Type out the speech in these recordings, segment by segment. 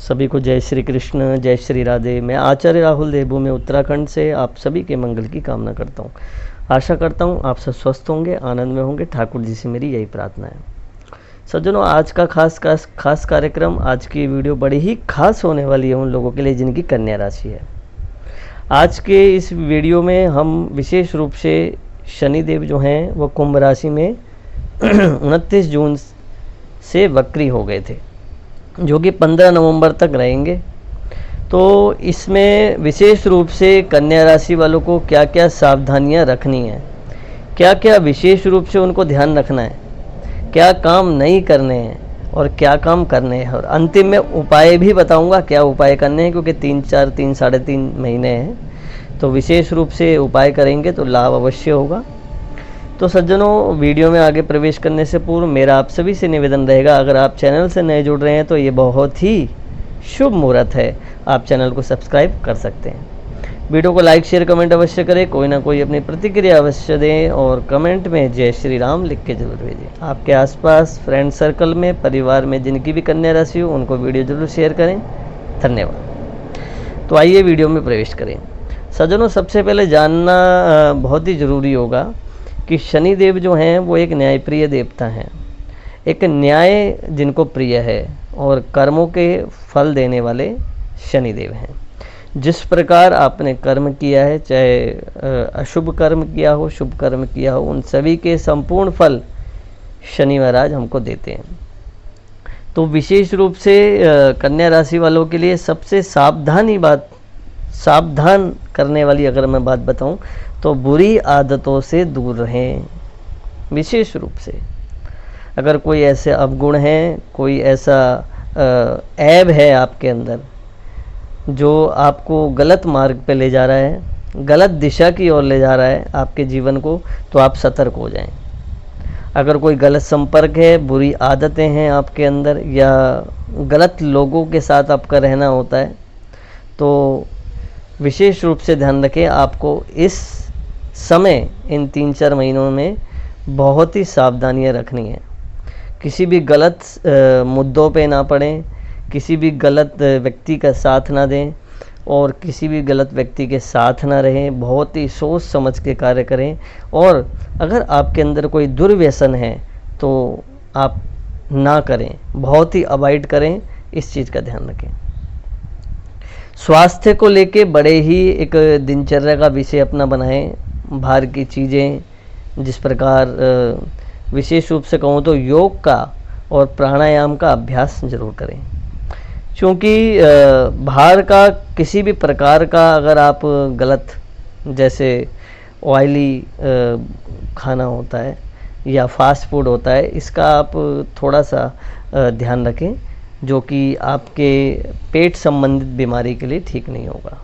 सभी को जय श्री कृष्ण, जय श्री राधे। मैं आचार्य राहुल देवभूमि उत्तराखंड से आप सभी के मंगल की कामना करता हूँ। आशा करता हूँ आप सब स्वस्थ होंगे, आनंद में होंगे। ठाकुर जी से मेरी यही प्रार्थना है। सज्जनों, आज का खास कार्यक्रम, आज की वीडियो बड़ी ही खास होने वाली है उन लोगों के लिए जिनकी कन्या राशि है। आज के इस वीडियो में हम विशेष रूप से शनिदेव जो हैं वो कुंभ राशि में 29 जून से वक्री हो गए थे, जो कि 15 नवंबर तक रहेंगे। तो इसमें विशेष रूप से कन्या राशि वालों को क्या क्या सावधानियां रखनी है, क्या क्या विशेष रूप से उनको ध्यान रखना है, क्या काम नहीं करने हैं और क्या काम करने हैं, और अंतिम में उपाय भी बताऊंगा क्या उपाय करने हैं, क्योंकि 3-3.5 महीने हैं। तो विशेष रूप से उपाय करेंगे तो लाभ अवश्य होगा। तो सज्जनों, वीडियो में आगे प्रवेश करने से पूर्व मेरा आप सभी से निवेदन रहेगा, अगर आप चैनल से नए जुड़ रहे हैं तो ये बहुत ही शुभ मुहूर्त है, आप चैनल को सब्सक्राइब कर सकते हैं। वीडियो को लाइक शेयर कमेंट अवश्य करें, कोई ना कोई अपनी प्रतिक्रिया अवश्य दें और कमेंट में जय श्री राम लिख के जरूर भेजें। आपके आसपास फ्रेंड सर्कल में, परिवार में जिनकी भी कन्या राशि हो उनको वीडियो जरूर शेयर करें। धन्यवाद। तो आइए वीडियो में प्रवेश करें। सज्जनों, सबसे पहले जानना बहुत ही ज़रूरी होगा कि शनिदेव जो हैं वो एक न्यायप्रिय देवता हैं, एक न्याय जिनको प्रिय है और कर्मों के फल देने वाले शनिदेव हैं। जिस प्रकार आपने कर्म किया है, चाहे अशुभ कर्म किया हो, शुभ कर्म किया हो, उन सभी के संपूर्ण फल शनि महाराज हमको देते हैं। तो विशेष रूप से कन्या राशि वालों के लिए सबसे सावधान करने वाली अगर मैं बात बताऊं तो बुरी आदतों से दूर रहें। विशेष रूप से अगर कोई ऐसे अवगुण हैं, कोई ऐसा ऐब है आपके अंदर जो आपको गलत मार्ग पे ले जा रहा है, गलत दिशा की ओर ले जा रहा है आपके जीवन को, तो आप सतर्क हो जाएं। अगर कोई गलत संपर्क है, बुरी आदतें हैं आपके अंदर, या गलत लोगों के साथ आपका रहना होता है, तो विशेष रूप से ध्यान रखें। आपको इस समय इन 3-4 महीनों में बहुत ही सावधानियां रखनी है। किसी भी गलत मुद्दों पे ना पड़ें, किसी भी गलत व्यक्ति का साथ ना दें और किसी भी गलत व्यक्ति के साथ ना रहें। बहुत ही सोच समझ के कार्य करें, और अगर आपके अंदर कोई दुर्व्यसन है तो आप ना करें, बहुत ही अवॉइड करें। इस चीज़ का ध्यान रखें। स्वास्थ्य को लेके बड़े ही एक दिनचर्या का विषय अपना बनाएं। बाहर की चीज़ें, जिस प्रकार विशेष रूप से कहूँ तो योग का और प्राणायाम का अभ्यास जरूर करें, क्योंकि बाहर का किसी भी प्रकार का अगर आप गलत, जैसे ऑयली खाना होता है या फास्ट फूड होता है, इसका आप थोड़ा सा ध्यान रखें, जो कि आपके पेट संबंधित बीमारी के लिए ठीक नहीं होगा।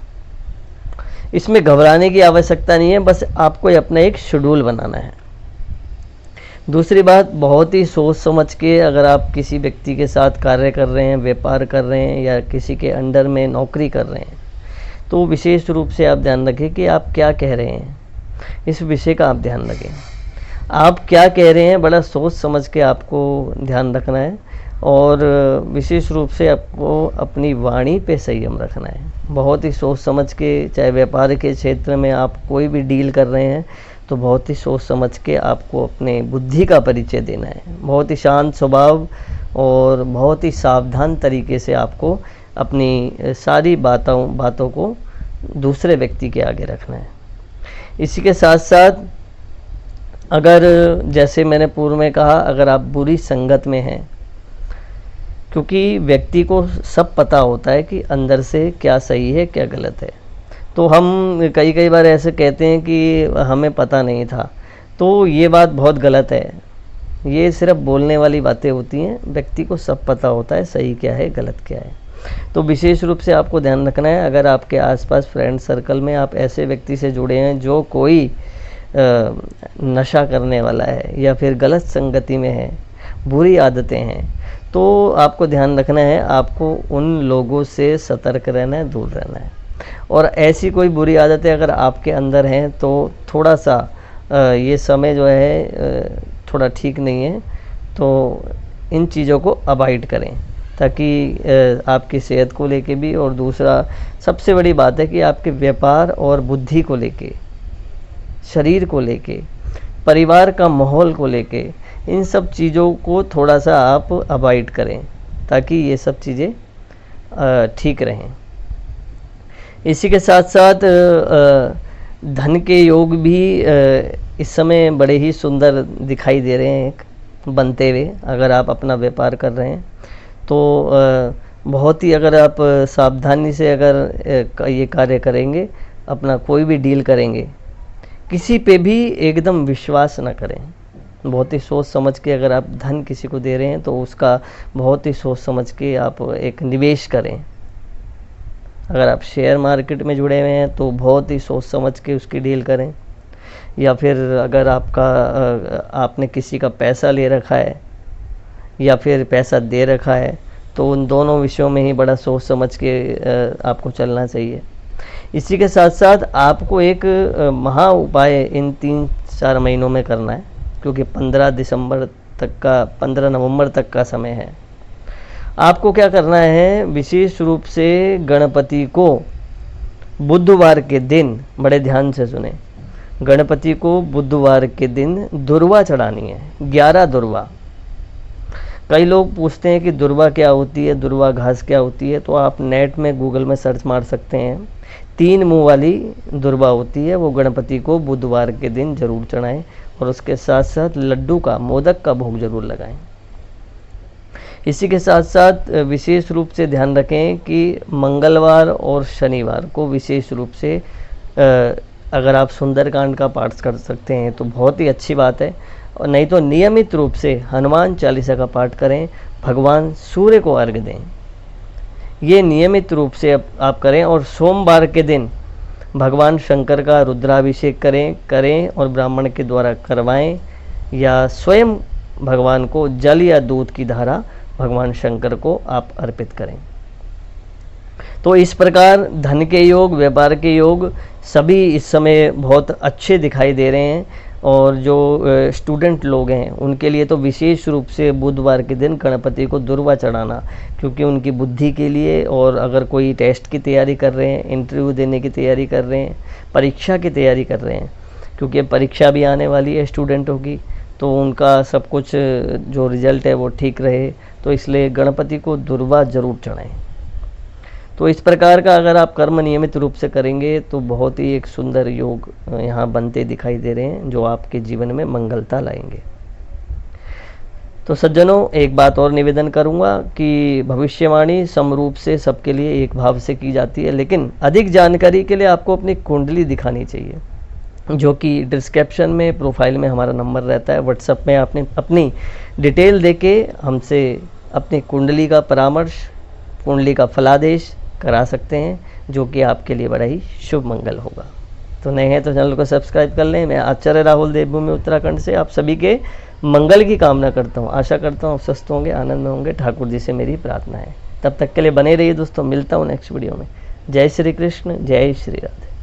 इसमें घबराने की आवश्यकता नहीं है, बस आपको अपना एक शेड्यूल बनाना है। दूसरी बात, बहुत ही सोच समझ के अगर आप किसी व्यक्ति के साथ कार्य कर रहे हैं, व्यापार कर रहे हैं या किसी के अंडर में नौकरी कर रहे हैं, तो विशेष रूप से आप ध्यान रखें कि आप क्या कह रहे हैं। इस विषय का आप ध्यान रखें, आप क्या कह रहे हैं, बड़ा सोच समझ के आपको ध्यान रखना है। और विशेष रूप से आपको अपनी वाणी पे संयम रखना है। बहुत ही सोच समझ के, चाहे व्यापार के क्षेत्र में आप कोई भी डील कर रहे हैं, तो बहुत ही सोच समझ के आपको अपने बुद्धि का परिचय देना है। बहुत ही शांत स्वभाव और बहुत ही सावधान तरीके से आपको अपनी सारी बातों को दूसरे व्यक्ति के आगे रखना है। इसी के साथ साथ, अगर जैसे मैंने पूर्व में कहा, अगर आप बुरी संगत में हैं, क्योंकि व्यक्ति को सब पता होता है कि अंदर से क्या सही है क्या गलत है, तो हम कई बार ऐसे कहते हैं कि हमें पता नहीं था, तो ये बात बहुत गलत है। ये सिर्फ बोलने वाली बातें होती हैं, व्यक्ति को सब पता होता है सही क्या है गलत क्या है। तो विशेष रूप से आपको ध्यान रखना है, अगर आपके आसपास फ्रेंड सर्कल में आप ऐसे व्यक्ति से जुड़े हैं जो कोई नशा करने वाला है या फिर गलत संगति में है, बुरी आदतें हैं, तो आपको ध्यान रखना है, आपको उन लोगों से सतर्क रहना है, दूर रहना है। और ऐसी कोई बुरी आदतें अगर आपके अंदर हैं तो थोड़ा सा ये समय जो है थोड़ा ठीक नहीं है, तो इन चीज़ों को अवॉइड करें। ताकि आपकी सेहत को लेके भी, और दूसरा सबसे बड़ी बात है कि आपके व्यापार और बुद्धि को लेके, शरीर को लेके, परिवार का माहौल को लेके, इन सब चीज़ों को थोड़ा सा आप अवॉइड करें ताकि ये सब चीज़ें ठीक रहें। इसी के साथ साथ धन के योग भी इस समय बड़े ही सुंदर दिखाई दे रहे हैं एक बनते हुए। अगर आप अपना व्यापार कर रहे हैं तो बहुत ही, अगर आप सावधानी से अगर ये कार्य करेंगे, अपना कोई भी डील करेंगे, किसी पे भी एकदम विश्वास ना करें। बहुत ही सोच समझ के अगर आप धन किसी को दे रहे हैं तो उसका बहुत ही सोच समझ के आप एक निवेश करें। अगर आप शेयर मार्केट में जुड़े हुए हैं तो बहुत ही सोच समझ के उसकी डील करें, या फिर अगर आपने किसी का पैसा ले रखा है या फिर पैसा दे रखा है तो उन दोनों विषयों में ही बड़ा सोच समझ के आपको चलना चाहिए। इसी के साथ साथ आपको एक महा उपाय इन 3-4 महीनों में करना है, क्योंकि 15 नवंबर तक का समय है। आपको क्या करना है, विशेष रूप से गणपति को बुधवार के दिन, बड़े ध्यान से सुने, गणपति को बुधवार के दिन दुर्वा चढ़ानी है, 11 दुर्वा। कई लोग पूछते हैं कि दुर्वा क्या होती है, दुर्वा घास क्या होती है, तो आप नेट में गूगल में सर्च मार सकते हैं। 3 मुंह वाली दुर्वा होती है, वो गणपति को बुधवार के दिन जरूर चढ़ाएं, और उसके साथ साथ लड्डू का, मोदक का भोग जरूर लगाएं। इसी के साथ साथ विशेष रूप से ध्यान रखें कि मंगलवार और शनिवार को विशेष रूप से अगर आप सुंदरकांड का पाठ कर सकते हैं तो बहुत ही अच्छी बात है, और नहीं तो नियमित रूप से हनुमान चालीसा का पाठ करें, भगवान सूर्य को अर्घ्य दें। ये नियमित रूप से आप करें, और सोमवार के दिन भगवान शंकर का रुद्राभिषेक करें और ब्राह्मण के द्वारा करवाएं, या स्वयं भगवान को जल या दूध की धारा भगवान शंकर को आप अर्पित करें। तो इस प्रकार धन के योग, व्यापार के योग सभी इस समय बहुत अच्छे दिखाई दे रहे हैं। और जो स्टूडेंट लोग हैं उनके लिए तो विशेष रूप से बुधवार के दिन गणपति को दुर्वा चढ़ाना, क्योंकि उनकी बुद्धि के लिए, और अगर कोई टेस्ट की तैयारी कर रहे हैं, इंटरव्यू देने की तैयारी कर रहे हैं, परीक्षा की तैयारी कर रहे हैं, क्योंकि परीक्षा भी आने वाली है स्टूडेंटों की, तो उनका सब कुछ जो रिजल्ट है वो ठीक रहे, तो इसलिए गणपति को दुर्वा जरूर चढ़ाएं। तो इस प्रकार का अगर आप कर्म नियमित रूप से करेंगे तो बहुत ही एक सुंदर योग यहाँ बनते दिखाई दे रहे हैं, जो आपके जीवन में मंगलता लाएंगे। तो सज्जनों, एक बात और निवेदन करूंगा कि भविष्यवाणी समरूप से सबके लिए एक भाव से की जाती है, लेकिन अधिक जानकारी के लिए आपको अपनी कुंडली दिखानी चाहिए, जो कि डिस्क्रिप्शन में, प्रोफाइल में हमारा नंबर रहता है। व्हाट्सएप में आपने अपनी डिटेल देके हमसे अपनी कुंडली का परामर्श, कुंडली का फलादेश करा सकते हैं, जो कि आपके लिए बड़ा ही शुभ मंगल होगा। तो नए हैं तो चैनल को सब्सक्राइब कर लें। मैं आचार्य राहुल देवभूमि उत्तराखंड से आप सभी के मंगल की कामना करता हूँ। आशा करता हूँ स्वस्थ होंगे, आनंद में होंगे। ठाकुर जी से मेरी प्रार्थना है। तब तक के लिए बने रहिए दोस्तों, मिलता हूँ नेक्स्ट वीडियो में। जय श्री कृष्ण, जय श्री राधे।